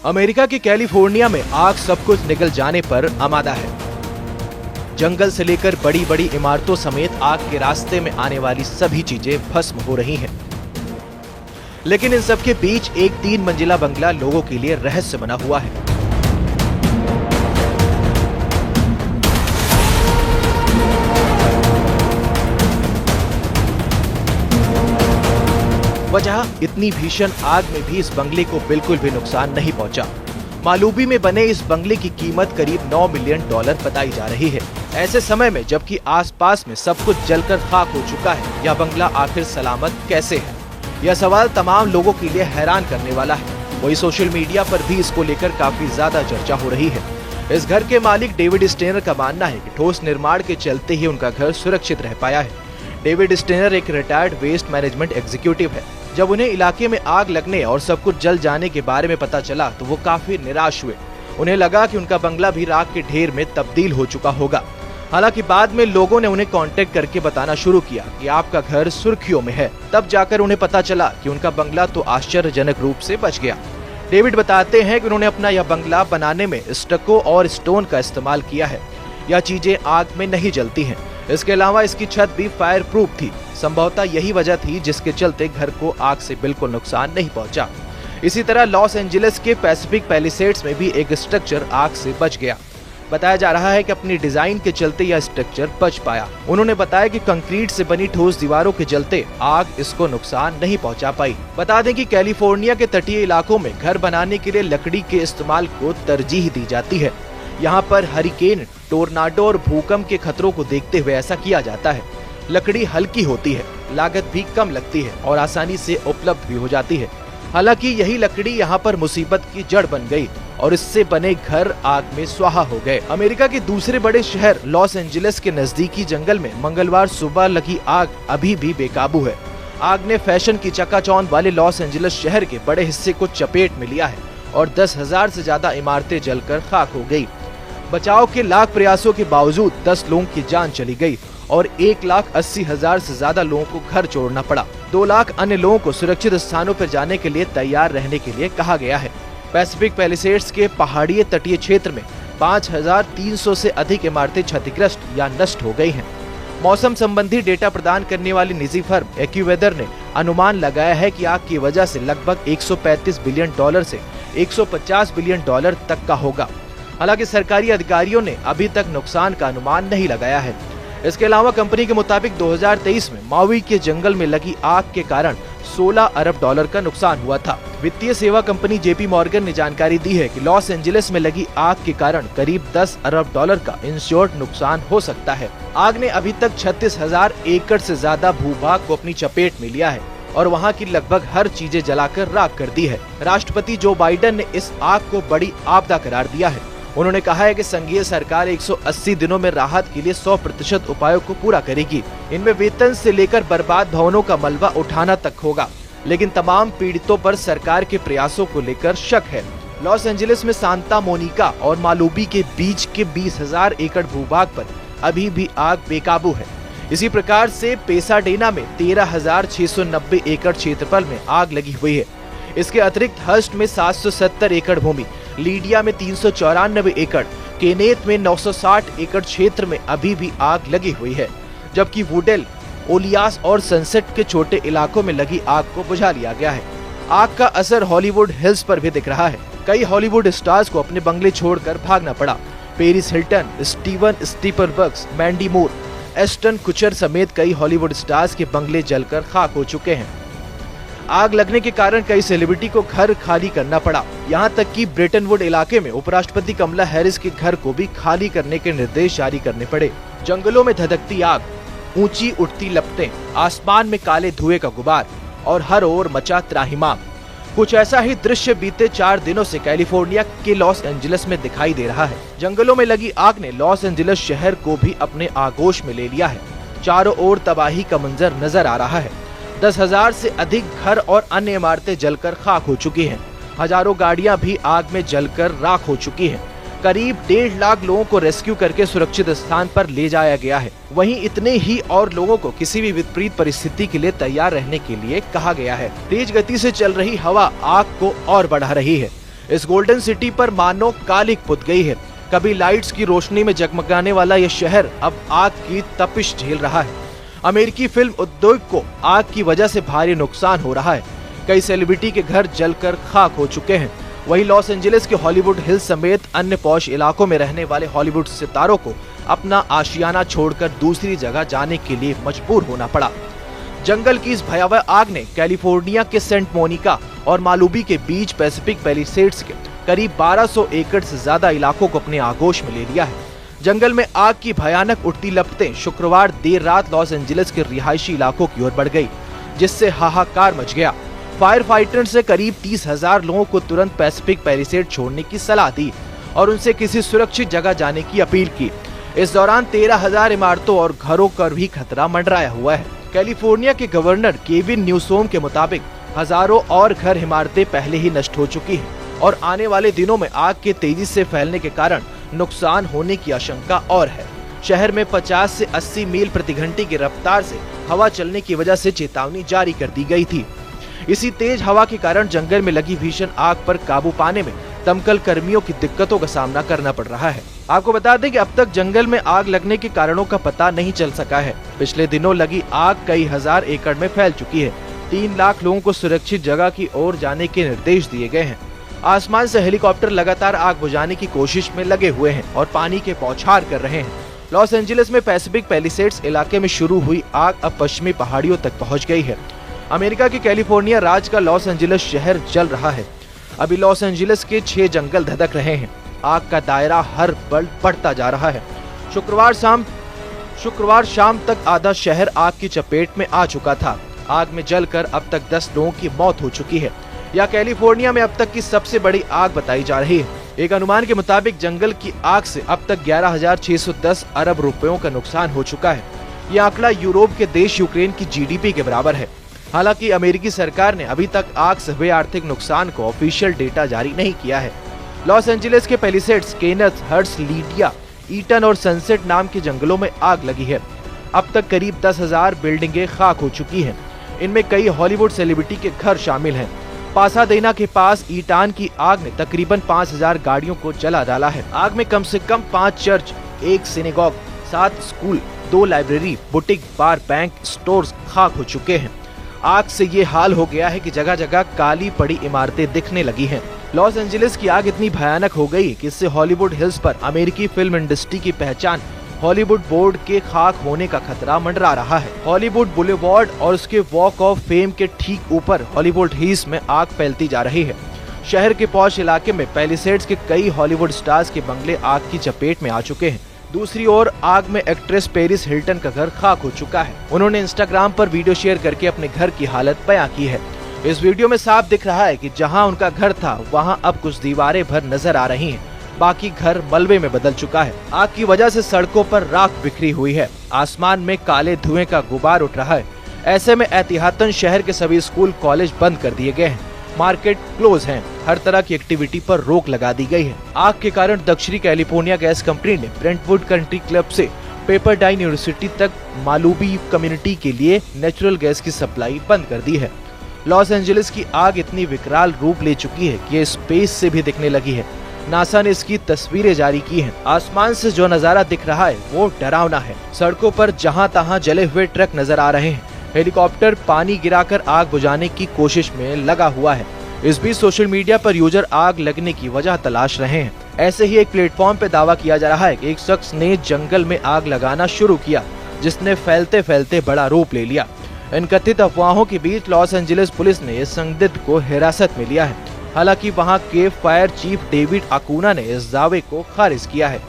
America के California में आग सब कुछ निगल जाने पर आमादा है। जंगल से लेकर बड़ी बड़ी इमारतों समेत आग के रास्ते में आने वाली सभी चीजें भस्म हो रही हैं। लेकिन इन सब के बीच एक 3 मंजिला बंगला लोगों के लिए रहस्य बना हुआ है। वजह, इतनी भीषण आग में भी इस बंगले को बिल्कुल भी नुकसान नहीं पहुंचा। मालूबी में बने इस बंगले की कीमत करीब $9 मिलियन बताई जा रही है। ऐसे समय में जबकि आसपास में सब कुछ जलकर खाक हो चुका है, यह बंगला आखिर सलामत कैसे है? यह सवाल तमाम लोगों के लिए हैरान करने वाला है। वही सोशल मीडिया पर भी इसको लेकर काफी ज्यादा चर्चा हो रही है। इस घर के मालिक डेविड स्टेनर का मानना है कि ठोस निर्माण के चलते ही उनका घर सुरक्षित रह पाया है। डेविड स्टेनर एक रिटायर्ड वेस्ट मैनेजमेंट एग्जीक्यूटिव है। जब उन्हें इलाके में आग लगने और सब कुछ जल जाने के बारे में पता चला तो वो काफी निराश हुए। उन्हें लगा कि उनका बंगला भी राख के ढेर में तब्दील हो चुका होगा। हालांकि बाद में लोगों ने उन्हें कांटेक्ट करके बताना शुरू किया कि आपका घर सुर्खियों में है। तब जाकर उन्हें पता चला कि उनका बंगला तो आश्चर्यजनक रूप से बच गया। डेविड बताते हैं कि उन्होंने अपना यह बंगला बनाने में स्टको और स्टोन का इस्तेमाल किया है। यह चीजें आग में नहीं जलती हैं। इसके अलावा इसकी छत भी फायर प्रूफ थी। संभवतः यही वजह थी जिसके चलते घर को आग से बिल्कुल नुकसान नहीं पहुंचा। इसी तरह लॉस एंजलिस के पैसिफिक पैलिसेड्स में भी एक स्ट्रक्चर आग से बच गया। बताया जा रहा है कि अपनी डिजाइन के चलते यह स्ट्रक्चर बच पाया। उन्होंने बताया कि कंक्रीट से बनी ठोस दीवारों के चलते आग इसको नुकसान नहीं पहुंचा पाई। बता दें कि कैलिफोर्निया के तटीय इलाकों में घर बनाने के लिए लकड़ी के इस्तेमाल को तरजीह दी जाती है। यहाँ पर हरिकेन, टोर्नाडो और भूकंप के खतरों को देखते हुए ऐसा किया जाता है। लकड़ी हल्की होती है, लागत भी कम लगती है और आसानी से उपलब्ध भी हो जाती है। हालांकि यही लकड़ी यहाँ पर मुसीबत की जड़ बन गई और इससे बने घर आग में स्वाहा हो गए। अमेरिका के दूसरे बड़े शहर लॉस एंजलिस के नजदीकी जंगल में मंगलवार सुबह लगी आग अभी भी बेकाबू है। आग ने फैशन की चकाचौंध वाले लॉस एंजलिस शहर के बड़े हिस्से को चपेट में लिया है और 10,000 से ज्यादा इमारतें जलकर खाक हो गयी। बचाव के लाख प्रयासों के बावजूद 10 लोगों की जान चली गई और 1,80,000 से ज्यादा लोगों को घर छोड़ना पड़ा। 2 लाख अन्य लोगों को सुरक्षित स्थानों पर जाने के लिए तैयार रहने के लिए कहा गया है। पैसिफिक पैलिसेड्स के पहाड़ी तटीय क्षेत्र में 5,300 से अधिक इमारतें क्षतिग्रस्त या नष्ट हो गई हैं। मौसम संबंधी डेटा प्रदान करने वाली निजी फर्म एक्यूवेदर ने अनुमान लगाया है कि आग की वजह से लगभग $135 बिलियन से $150 बिलियन तक का होगा। हालांकि सरकारी अधिकारियों ने अभी तक नुकसान का अनुमान नहीं लगाया है। इसके अलावा कंपनी के मुताबिक 2023 में माउई के जंगल में लगी आग के कारण $16 अरब का नुकसान हुआ था। वित्तीय सेवा कंपनी जेपी मॉर्गन ने जानकारी दी है कि लॉस एंजलिस में लगी आग के कारण करीब $10 अरब का इंश्योर्ड नुकसान हो सकता है। आग ने अभी तक 36,000 एकड़ से ज्यादा भूभाग को अपनी चपेट में लिया है और वहां की लगभग हर चीजें जलाकर राख कर दी है। राष्ट्रपति जो बाइडेन ने इस आग को बड़ी आपदा करार दिया है। उन्होंने कहा है कि संघीय सरकार 180 दिनों में राहत के लिए 100% उपायों को पूरा करेगी। इनमें वेतन से लेकर बर्बाद भवनों का मलबा उठाना तक होगा। लेकिन तमाम पीड़ितों पर सरकार के प्रयासों को लेकर शक है। लॉस एंजलिस में सांता मोनिका और मालूबी के बीच के 20,000 एकड़ भूभाग पर अभी भी आग बेकाबू है। इसी प्रकार से पेसाडेना में 13,690 एकड़ क्षेत्रफल में आग लगी हुई है। इसके अतिरिक्त हर्स्ट में 770 एकड़ भूमि, लीडिया में 394 एकड़, केनेथ में 960 एकड़ क्षेत्र में अभी भी आग लगी हुई है। जबकि वुडेल, ओलियास और सनसेट के छोटे इलाकों में लगी आग को बुझा लिया गया है। आग का असर हॉलीवुड हिल्स पर भी दिख रहा है। कई हॉलीवुड स्टार्स को अपने बंगले छोड़कर भागना पड़ा। Paris Hilton, Steven Spielberg, Mandy मूर, एस्टन कुचर समेत कई हॉलीवुड स्टार्स के बंगले जलकर खाक हो चुके हैं। आग लगने के कारण कई सेलिब्रिटी को घर खाली करना पड़ा। यहाँ तक कि ब्रेटनवुड इलाके में उपराष्ट्रपति कमला हैरिस के घर को भी खाली करने के निर्देश जारी करने पड़े। जंगलों में धधकती आग, ऊंची उठती लपटें, आसमान में काले धुएं का गुबार और हर ओर मचा त्राहिमाम। कुछ ऐसा ही दृश्य बीते 4 दिनों से कैलिफोर्निया के लॉस एंजलिस में दिखाई दे रहा है। जंगलों में लगी आग ने लॉस एंजलिस शहर को भी अपने आगोश में ले लिया है। चारों ओर तबाही का मंजर नजर आ रहा है। 10,000 से अधिक घर और अन्य इमारतें जलकर खाक हो चुकी हैं। हजारों गाड़ियां भी आग में जलकर राख हो चुकी हैं। करीब 1.5 लाख लोगों को रेस्क्यू करके सुरक्षित स्थान पर ले जाया गया है। वहीं इतने ही और लोगों को किसी भी विपरीत परिस्थिति के लिए तैयार रहने के लिए कहा गया है। तेज गति से चल रही हवा आग को और बढ़ा रही है। इस गोल्डन सिटी पर मानो कालिक पुत गई है। कभी लाइट्स की रोशनी में जगमगाने वाला यह शहर अब आग की तपिश झेल रहा है। अमेरिकी फिल्म उद्योग को आग की वजह से भारी नुकसान हो रहा है। कई सेलिब्रिटी के घर जलकर खाक हो चुके हैं। वहीं लॉस एंजलिस के हॉलीवुड हिल्स समेत अन्य पॉश इलाकों में रहने वाले हॉलीवुड सितारों को अपना आशियाना छोड़कर दूसरी जगह जाने के लिए मजबूर होना पड़ा। जंगल की इस भयावह आग ने कैलिफोर्निया के सेंट मोनिका और मालुबी के बीच पैसिफिक पैलिसेड्स के करीब 1200 एकड़ से ज्यादा इलाकों को अपने आगोश में ले लिया है। जंगल में आग की भयानक उठती लपटें शुक्रवार देर रात लॉस एंजलिस के रिहायशी इलाकों की ओर बढ़ गई, जिससे हाहाकार मच गया। फायर फाइटर्स ने करीब 30,000 लोगों को तुरंत पैसिफिक पैलिसेड छोड़ने की सलाह दी और उनसे किसी सुरक्षित जगह जाने की अपील की। इस दौरान 13,000 इमारतों और घरों पर भी खतरा मंडराया हुआ है। कैलिफोर्निया के गवर्नर केविन न्यूसोम के मुताबिक हजारों और घर इमारतें पहले ही नष्ट हो चुकी हैं और आने वाले दिनों में आग के तेजी से फैलने के कारण नुकसान होने की आशंका और है। शहर में 50 से 80 मील प्रति घंटे की रफ्तार से हवा चलने की वजह से चेतावनी जारी कर दी गई थी। इसी तेज हवा के कारण जंगल में लगी भीषण आग पर काबू पाने में दमकल कर्मियों की दिक्कतों का सामना करना पड़ रहा है। आपको बता दें कि अब तक जंगल में आग लगने के कारणों का पता नहीं चल सका है। पिछले दिनों लगी आग कई हजार एकड़ में फैल चुकी है। 3 लाख लोगों को सुरक्षित जगह की ओर जाने के निर्देश दिए गए हैं। आसमान से हेलीकॉप्टर लगातार आग बुझाने की कोशिश में लगे हुए हैं और पानी के बौछार कर रहे हैं। लॉस एंजलिस में पैसिफिक पैलिसेड्स इलाके में शुरू हुई आग अब पश्चिमी पहाड़ियों तक पहुंच गई है। अमेरिका के कैलिफोर्निया राज्य का लॉस एंजलिस शहर जल रहा है। अभी लॉस एंजलिस के 6 जंगल धधक रहे हैं। आग का दायरा हर पल बढ़ता जा रहा है। शुक्रवार शाम तक आधा शहर आग की चपेट में आ चुका था। आग में जलकर अब तक 10 लोगों की मौत हो चुकी है। यह कैलिफोर्निया में अब तक की सबसे बड़ी आग बताई जा रही है। एक अनुमान के मुताबिक जंगल की आग से अब तक 11,610 अरब रुपयों का नुकसान हो चुका है। यह आंकड़ा यूरोप के देश यूक्रेन की जीडीपी के बराबर है। हालांकि अमेरिकी सरकार ने अभी तक आग से हुए आर्थिक नुकसान को ऑफिशियल डेटा जारी नहीं किया है। लॉस एंजलिस के पैलिसेड्स, केनेथ, हर्ट्स, लीडिया, ईटन और सनसेट नाम के जंगलों में आग लगी है। अब तक करीब 10,000 बिल्डिंगें खाक हो चुकी हैं। इनमें कई हॉलीवुड सेलिब्रिटी के घर शामिल हैं। पासाडेना के पास ईटान की आग ने तकरीबन 5,000 गाड़ियों को जला डाला है। आग में कम से कम 5 church, 1 synagogue, 7 school, 2 library, boutique, bar, bank, stores खाक हो चुके हैं। आग से ये हाल हो गया है कि जगह जगह काली पड़ी इमारतें दिखने लगी हैं। लॉस एंजलिस की आग इतनी भयानक हो गई कि इससे हॉलीवुड हिल्स पर अमेरिकी फिल्म इंडस्ट्री की पहचान हॉलीवुड बोर्ड के खाक होने का खतरा मंडरा रहा है। हॉलीवुड बुलेवार्ड और उसके वॉक ऑफ फेम के ठीक ऊपर हॉलीवुड हिल्स में आग फैलती जा रही है। शहर के पॉश इलाके में पैलिसेड्स के कई हॉलीवुड स्टार्स के बंगले आग की चपेट में आ चुके हैं। दूसरी ओर आग में एक्ट्रेस पेरिस हिल्टन का घर खाक हो चुका है। उन्होंने इंस्टाग्राम पर वीडियो शेयर करके अपने घर की हालत बयां की है। इस वीडियो में साफ दिख रहा है कि जहां उनका घर था वहां अब कुछ दीवारें भर नजर आ रही हैं। बाकी घर मलबे में बदल चुका है। आग की वजह से सड़कों पर राख बिखरी हुई है। आसमान में काले धुएं का गुबार उठ रहा है। ऐसे में एहतियातन शहर के सभी स्कूल, कॉलेज बंद कर दिए गए हैं। मार्केट क्लोज हैं। हर तरह की एक्टिविटी पर रोक लगा दी गई है। आग के कारण दक्षिणी कैलिफोर्निया गैस कंपनी ने ब्रेंटवुड कंट्री क्लब से पेपरडाइन यूनिवर्सिटी तक मालुबी कम्युनिटी के लिए नेचुरल गैस की सप्लाई बंद कर दी है। लॉस एंजलिस की आग इतनी विकराल रूप ले चुकी है कि ये स्पेस से भी दिखने लगी है। नासा ने इसकी तस्वीरें जारी की हैं। आसमान से जो नजारा दिख रहा है वो डरावना है। सड़कों पर जहां तहां जले हुए ट्रक नजर आ रहे हैं। हेलीकॉप्टर पानी गिराकर आग बुझाने की कोशिश में लगा हुआ है। इस बीच सोशल मीडिया पर यूजर आग लगने की वजह तलाश रहे हैं। ऐसे ही एक प्लेटफॉर्म पे दावा किया जा रहा है कि एक शख्स ने जंगल में आग लगाना शुरू किया, जिसने फैलते फैलते बड़ा रूप ले लिया। इन कथित अफवाहों के बीच लॉस एंजलिस पुलिस ने इस संदिग्ध को हिरासत में लिया है। हालांकि वहां के फायर चीफ डेविड अकूना ने इस दावे को खारिज किया है।